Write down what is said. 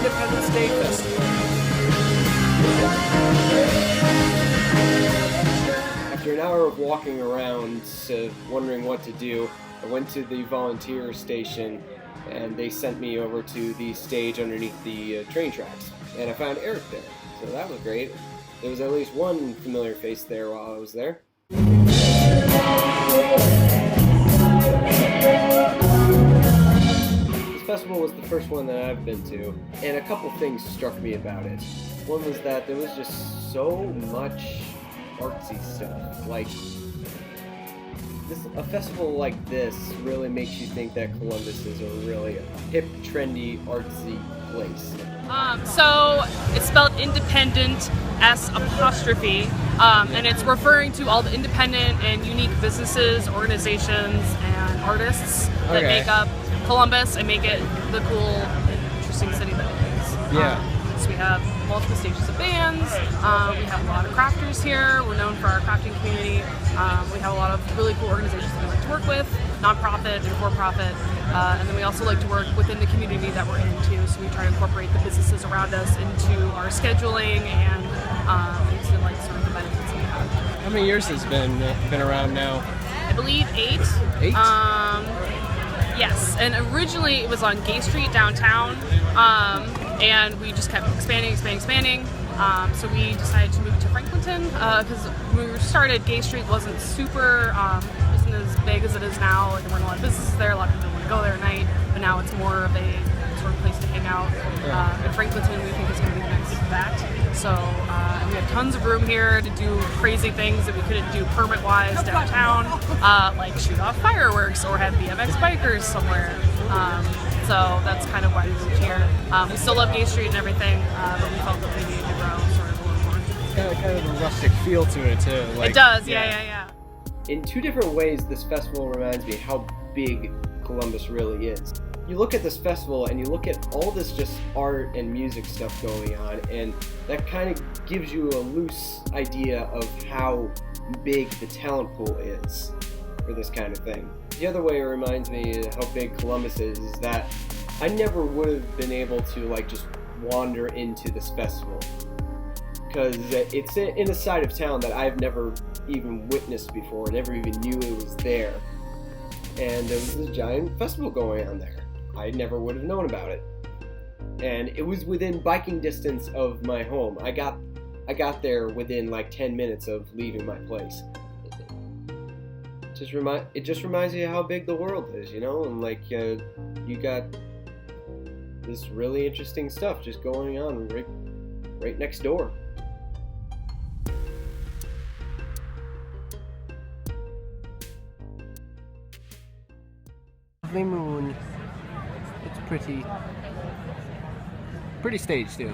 Independence Day Festival. After an hour of walking around, wondering what to do, I went to the volunteer station, and they sent me over to the stage underneath the train tracks. And I found Eric there, so that was great. There was at least one familiar face there while I was there. This festival was the first one that I've been to, and a couple things struck me about it. One was that there was just so much artsy stuff. Like, a festival like this really makes you think that Columbus is a really hip, trendy, artsy place. So it's spelled independent, S', and it's referring to all the independent and unique businesses, organizations, and artists that make up Columbus and make it the cool, interesting city that it is. Yeah. So we have multiple stages of bands, we have a lot of crafters here, we're known for our crafting community, we have a lot of really cool organizations that we like to work with, non-profit and for-profit, and then we also like to work within the community that we're in too, so we try to incorporate the businesses around us into our scheduling and into like sort of the benefits we have. How many years has it been around now? I believe 8. 8? Yes, and originally it was on Gay Street downtown, and we just kept expanding. So we decided to move to Franklinton because when we started, Gay Street wasn't as big as it is now. Like, there weren't a lot of businesses there, a lot of people would go there at night, but now it's more of a sort of place to hang out. And Franklinton, we think, is going to be the next that. So we have tons of room here to do crazy things that we couldn't do permit-wise downtown, like shoot off fireworks or have BMX bikers somewhere. So that's kind of why we moved here. We still love Gay Street and everything, but we felt that we needed to grow sort of a little more. It's got kind of a rustic feel to it too. Like, it does, yeah. In two different ways, this festival reminds me how big Columbus really is. You look at this festival and you look at all this just art and music stuff going on, and that kind of gives you a loose idea of how big the talent pool is for this kind of thing. The other way it reminds me of how big Columbus is that I never would have been able to just wander into this festival, because it's in a side of town that I've never even witnessed before, never even knew it was there. And there was this giant festival going on there. I never would have known about it. And it was within biking distance of my home. I got there within 10 minutes of leaving my place. It just reminds you how big the world is, and you got this really interesting stuff just going on right next door. Lovely moon. It's pretty staged too.